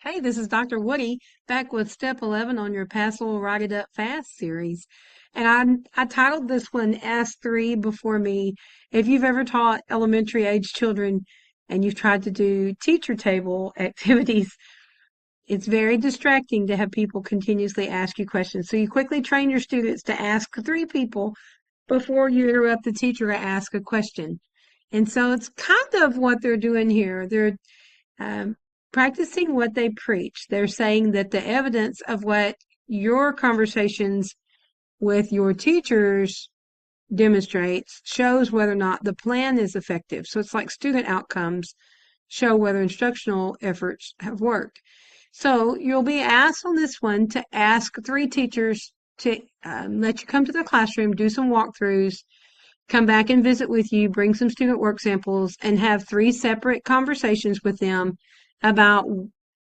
Hey, this is Dr. Woody back with Step 11 on your PASL Write It Up Fast series. And I titled this one Ask 3 Before Me. If you've ever taught elementary age children and you've tried to do teacher table activities, it's very distracting to have people continuously ask you questions. So you quickly train your students to ask 3 people before you interrupt the teacher to ask a question. And so it's kind of what they're doing here. They're um, practicing what they preach. They're saying that the evidence of what your conversations with your teachers demonstrates shows whether or not the plan is effective. So it's like student outcomes show whether instructional efforts have worked. So you'll be asked on this one to ask 3 teachers to let you come to the classroom, do some walkthroughs, come back and visit with you, bring some student work samples, and have 3 separate conversations with them about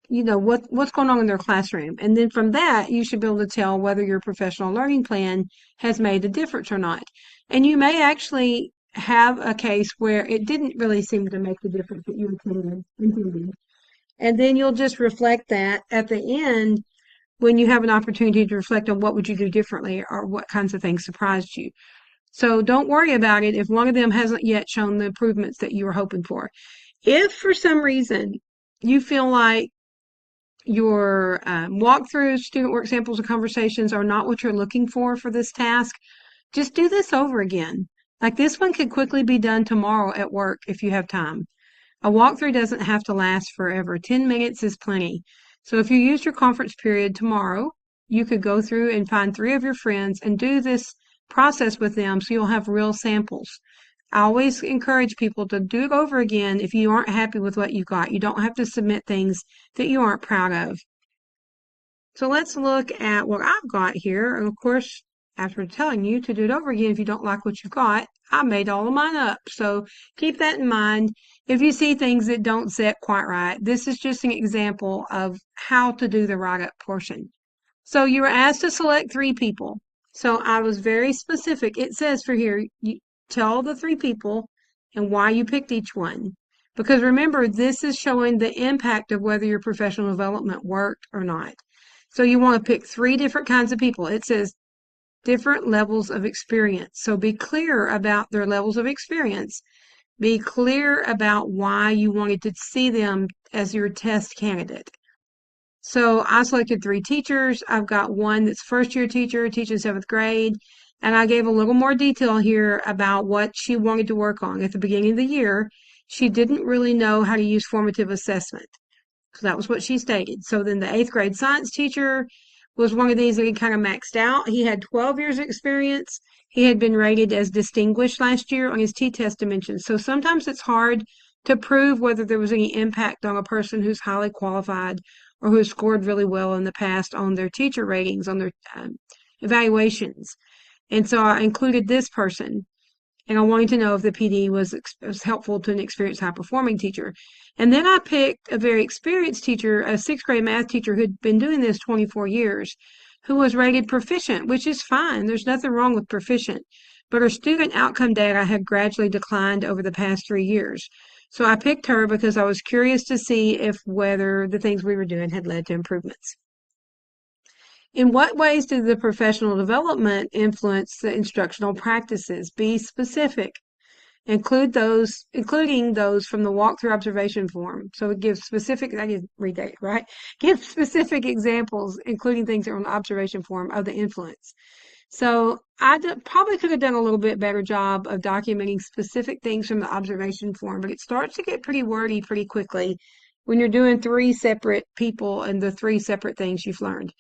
what's going on in their classroom. And then from that, you should be able to tell whether your professional learning plan has made a difference or not. And you may actually have a case where it didn't really seem to make the difference that you intended. And then you'll just reflect that at the end when you have an opportunity to reflect on what would you do differently or what kinds of things surprised you. So don't worry about it if one of them hasn't yet shown the improvements that you were hoping for. If for some reason you feel like your walkthroughs, student work samples, and conversations are not what you're looking for this task, just do this over again. Like this one could quickly be done tomorrow at work if you have time. A walkthrough doesn't have to last forever. 10 minutes is plenty. So if you use your conference period tomorrow, you could go through and find 3 of your friends and do this process with them so you'll have real samples. I always encourage people to do it over again if you aren't happy with what you got. You don't have to submit things that you aren't proud of. So let's look at what I've got here. And of course, after telling you to do it over again, if you don't like what you got, I made all of mine up. So keep that in mind. If you see things that don't set quite right, this is just an example of how to do the write-up portion. So you were asked to select 3 people. So I was very specific. It says for here, you tell the 3 people and why you picked each one. Because remember, this is showing the impact of whether your professional development worked or not. So you want to pick 3 different kinds of people. It says different levels of experience. So be clear about their levels of experience. Be clear about why you wanted to see them as your test candidate. So I selected 3 teachers. I've got one that's first year teacher, teaching 7th grade. And I gave a little more detail here about what she wanted to work on. At the beginning of the year, she didn't really know how to use formative assessment. So that was what she stated. So then the 8th grade science teacher was one of these that he kind of maxed out. He had 12 years of experience. He had been rated as distinguished last year on his T-test dimensions. So sometimes it's hard to prove whether there was any impact on a person who's highly qualified or who has scored really well in the past on their teacher ratings, on their evaluations. And so I included this person. And I wanted to know if the PD was helpful to an experienced high-performing teacher. And then I picked a very experienced teacher, a 6th grade math teacher who'd been doing this 24 years, who was rated proficient, which is fine. There's nothing wrong with proficient. But her student outcome data had gradually declined over the past 3 years. So I picked her because I was curious to see if whether the things we were doing had led to improvements. In what ways did the professional development influence the instructional practices? Be specific. Including those from the walkthrough observation form. So it gives specific, I didn't read that, right? Give specific examples, including things that are on the observation form of the influence. So probably could have done a little bit better job of documenting specific things from the observation form, but it starts to get pretty wordy pretty quickly when you're doing 3 separate people and the 3 separate things you've learned.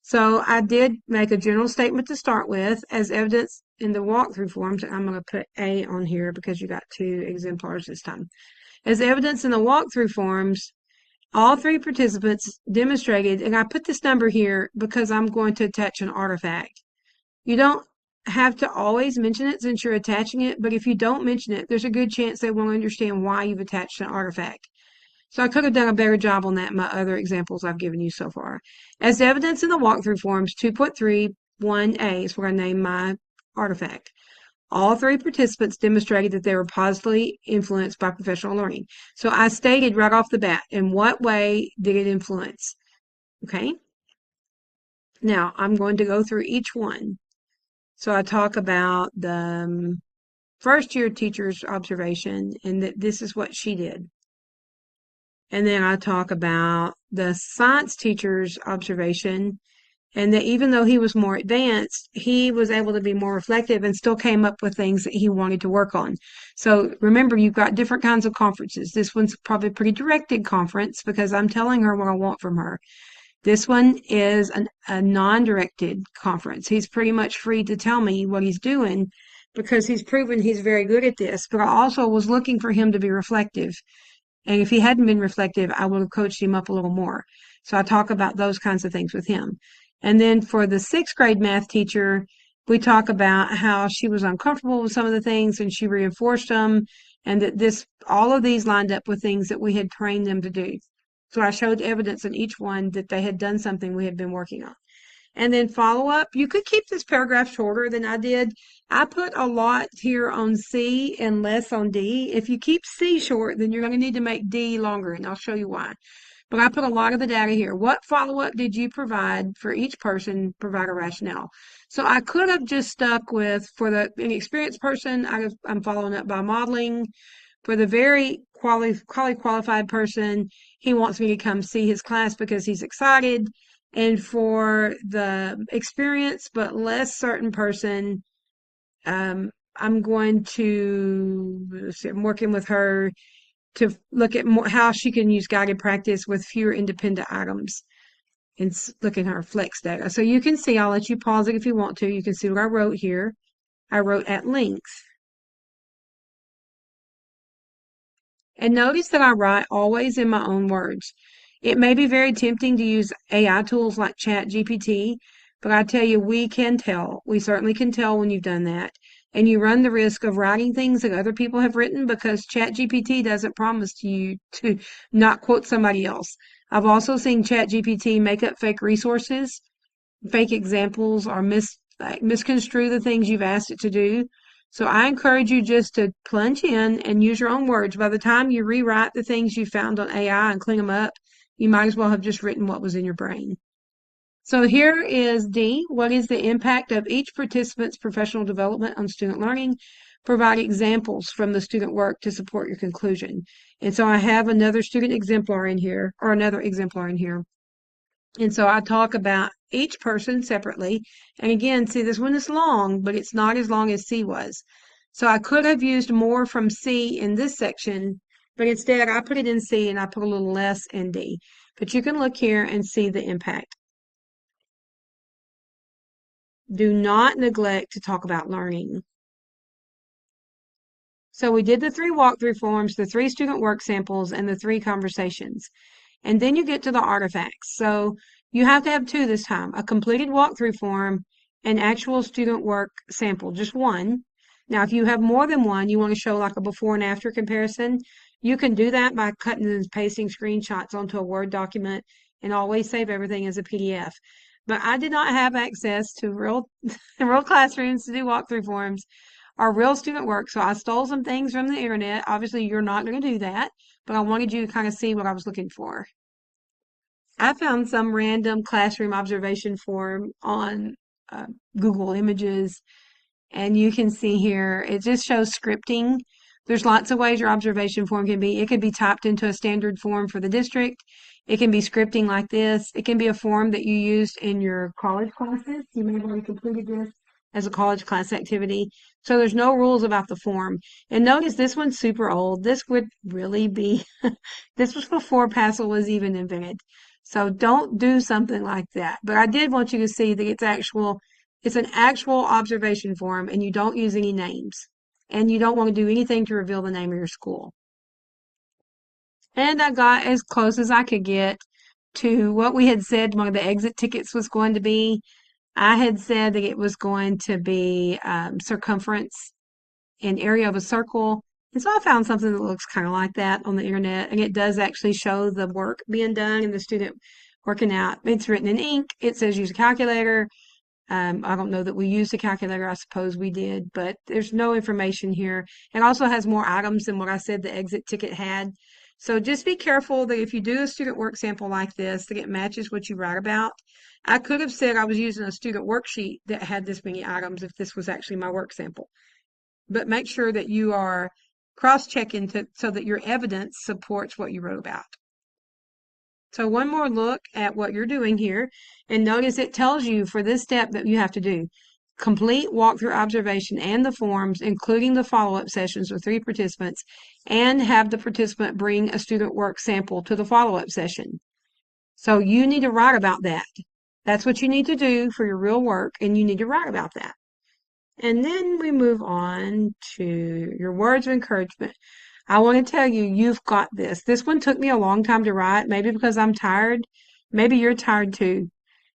So I did make a general statement to start with as evidence in the walkthrough forms. I'm going to put A on here because you got 2 exemplars this time. As evidence in the walkthrough forms, all 3 participants demonstrated, and I put this number here because I'm going to attach an artifact. You don't have to always mention it since you're attaching it, but if you don't mention it, there's a good chance they won't understand why you've attached an artifact. So I could have done a better job on that in my other examples I've given you so far. As evidence in the walkthrough forms, 2.3, 1A is where I name my artifact. All three participants demonstrated that they were positively influenced by professional learning. So I stated right off the bat, in what way did it influence? Okay. Now I'm going to go through each one. So I talk about the first year teacher's observation and that this is what she did. And then I talk about the science teacher's observation and that even though he was more advanced, he was able to be more reflective and still came up with things that he wanted to work on. So remember, you've got different kinds of conferences. This one's probably a pretty directed conference because I'm telling her what I want from her. This one is a non-directed conference. He's pretty much free to tell me what he's doing because he's proven he's very good at this. But I also was looking for him to be reflective. And if he hadn't been reflective, I would have coached him up a little more. So I talk about those kinds of things with him. And then for the sixth grade math teacher, we talk about how she was uncomfortable with some of the things and she reinforced them and that all of these lined up with things that we had trained them to do. So I showed evidence in each one that they had done something we had been working on. And then follow up, you could keep this paragraph shorter than I did. I put a lot here on C and less on D. If you keep C short, then you're going to need to make D longer, and I'll show you why. But I put a lot of the data here. What follow-up did you provide for each person? Provide a rationale. So I could have just stuck with, for the inexperienced person, I'm following up by modeling. For the very qualified person, he wants me to come see his class because he's excited. And for the experienced but less certain person, I'm going to, I'm working with her to look at more, how she can use guided practice with fewer independent items and look at her flex data. So you can see, I'll let you pause it if you want to. You can see what I wrote here. I wrote at length. And notice that I write always in my own words. It may be very tempting to use AI tools like ChatGPT, but I tell you, we can tell. We certainly can tell when you've done that. And you run the risk of writing things that other people have written because ChatGPT doesn't promise you to not quote somebody else. I've also seen ChatGPT make up fake resources, fake examples, or misconstrue the things you've asked it to do. So I encourage you just to plunge in and use your own words. By the time you rewrite the things you found on AI and clean them up, you might as well have just written what was in your brain. So here is D. What is the impact of each participant's professional development on student learning? Provide examples from the student work to support your conclusion. And so I have another student exemplar in here, or another exemplar in here. And so I talk about each person separately. And again, see, this one is long, but it's not as long as C was. So I could have used more from C in this section, but instead I put it in C and I put a little less in D. But you can look here and see the impact. Do not neglect to talk about learning. So we did the 3 walkthrough forms, the 3 student work samples, and the 3 conversations. And then you get to the artifacts. So you have to have 2 this time, a completed walkthrough form and actual student work sample, just one. Now, if you have more than one, you want to show like a before and after comparison, you can do that by cutting and pasting screenshots onto a Word document and always save everything as a PDF. But I did not have access to real classrooms to do walkthrough forms or real student work. So I stole some things from the internet. Obviously, you're not going to do that, but I wanted you to kind of see what I was looking for. I found some random classroom observation form on Google Images, and you can see here, it just shows scripting. There's lots of ways your observation form can be. It could be typed into a standard form for the district. It can be scripting like this. It can be a form that you used in your college classes. You may have already completed this as a college class activity. So there's no rules about the form. And notice this one's super old. This would really be, this was before PASL was even invented. So don't do something like that. But I did want you to see that it's an actual observation form and you don't use any names. And you don't want to do anything to reveal the name of your school. And I got as close as I could get to what we had said one of the exit tickets was going to be. I had said that it was going to be circumference and area of a circle. And so I found something that looks kind of like that on the internet. And it does actually show the work being done and the student working out. It's written in ink. It says use a calculator. I don't know that we used a calculator. I suppose we did, but there's no information here. It also has more items than what I said the exit ticket had. So just be careful that if you do a student work sample like this, that it matches what you write about. I could have said I was using a student worksheet that had this many items if this was actually my work sample. But make sure that you are cross-checking so that your evidence supports what you wrote about. So one more look at what you're doing here, and notice it tells you for this step that you have to do. Complete walkthrough observation and the forms, including the follow-up sessions with 3 participants, and have the participant bring a student work sample to the follow-up session. So you need to write about that. That's what you need to do for your real work, and you need to write about that. And then we move on to your words of encouragement. I want to tell you, you've got this. This one took me a long time to write, maybe because I'm tired. Maybe you're tired too.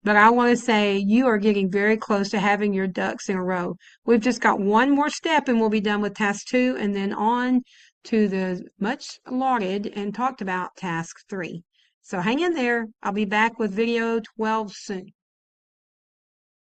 But I want to say you are getting very close to having your ducks in a row. We've just got one more step and we'll be done with task 2 and then on to the much lauded and talked about task 3. So hang in there. I'll be back with video 12 soon.